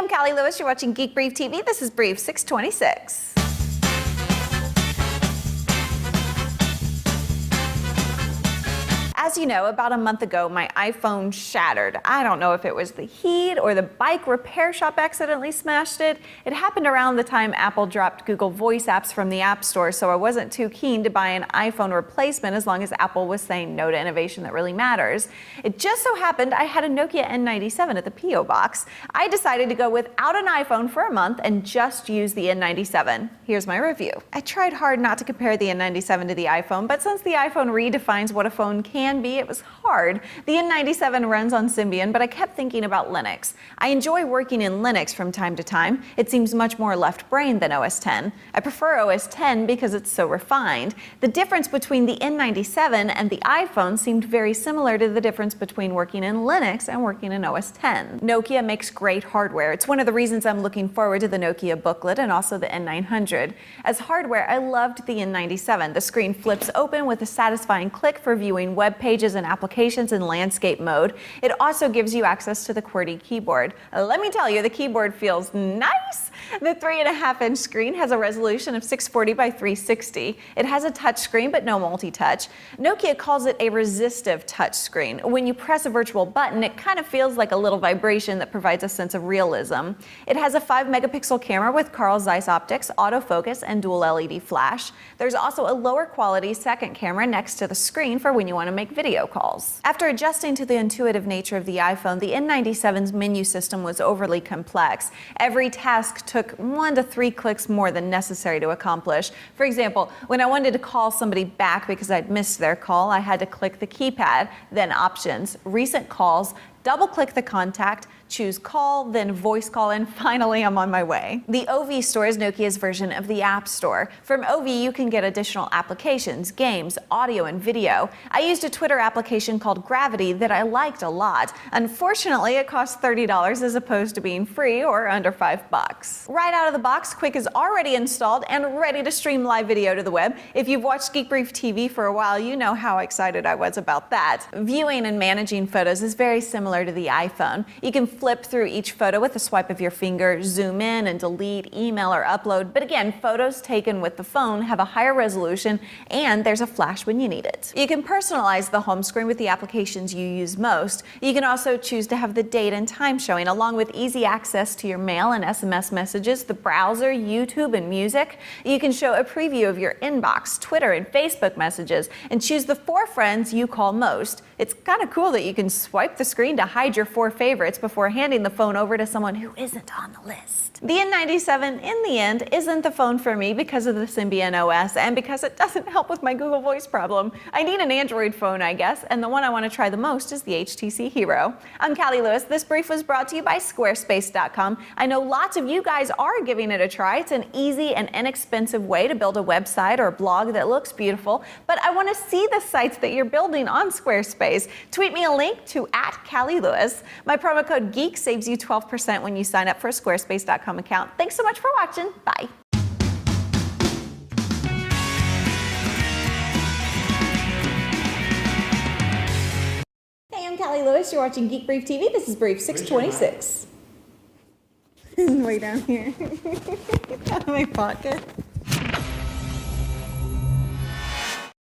I'm Callie Lewis. You're watching Geek Brief TV. This is Brief 626. As you know, about a month ago, my iPhone shattered. I don't know if it was the heat or the bike repair shop accidentally smashed it. It happened around the time Apple dropped Google Voice apps from the App Store, so I wasn't too keen to buy an iPhone replacement as long as Apple was saying no to innovation that really matters. It just so happened I had a Nokia N97 at the P.O. box. I decided to go without an iPhone for a month and just use the N97. Here's my review. I tried hard not to compare the N97 to the iPhone, but since the iPhone redefines what a phone can be, it was hard. The N97 runs on Symbian, but I kept thinking about Linux. I enjoy working in Linux from time to time. It seems much more left-brained than OS X. I prefer OS X because it's so refined. The difference between the N97 and the iPhone seemed very similar to the difference between working in Linux and working in OS X. Nokia makes great hardware. It's one of the reasons I'm looking forward to the Nokia booklet and also the N900. As hardware, I loved the N97. The screen flips open with a satisfying click for viewing web pages and applications in landscape mode. It also gives you access to the QWERTY keyboard. Let me tell you, the keyboard feels nice. The 3.5-inch screen has a resolution of 640 by 360. It has a touch screen but no multi-touch. Nokia calls it a resistive touch screen. When you press a virtual button, it kind of feels like a little vibration that provides a sense of realism. It has a 5-megapixel camera with Carl Zeiss optics, autofocus, and dual LED flash. There's also a lower quality second camera next to the screen for when you want to make video calls. After adjusting to the intuitive nature of the iPhone, the N97's menu system was overly complex. Every task took 1 to 3 clicks more than necessary to accomplish. For example, when I wanted to call somebody back because I'd missed their call, I had to click the keypad, then options, recent calls, double-click the contact, choose call, then voice call, and finally I'm on my way. The OV Store is Nokia's version of the App Store. From OV, you can get additional applications, games, audio, and video. I used a Twitter application called Gravity that I liked a lot. Unfortunately, it costs $30 as opposed to being free or under $5. Right out of the box, Quick is already installed and ready to stream live video to the web. If you've watched Geek Brief TV for a while, you know how excited I was about that. Viewing and managing photos is very similar to the iPhone. You can flip through each photo with a swipe of your finger, zoom in and delete, email, or upload. But again, photos taken with the phone have a higher resolution and there's a flash when you need it. You can personalize the home screen with the applications you use most. You can also choose to have the date and time showing, along with easy access to your mail and SMS messages, the browser, YouTube, and music. You can show a preview of your inbox, Twitter, and Facebook messages, and choose the 4 friends you call most. It's kind of cool that you can swipe the screen to hide your 4 favorites before handing the phone over to someone who isn't on the list. The N97, in the end, isn't the phone for me because of the Symbian OS and because it doesn't help with my Google Voice problem. I need an Android phone, I guess, and the one I want to try the most is the HTC Hero. I'm Callie Lewis. This brief was brought to you by Squarespace.com. I know lots of you guys are giving it a try. It's an easy and inexpensive way to build a website or blog that looks beautiful, but I want to see the sites that you're building on Squarespace. Tweet me a link to @CallieLewis. My promo code GEEK saves you 12% when you sign up for a Squarespace.com account. Thanks so much for watching. Bye. Hey, I'm Callie Lewis. You're watching Geek Brief TV. This is Brief 626. Way down here. Out of my pocket.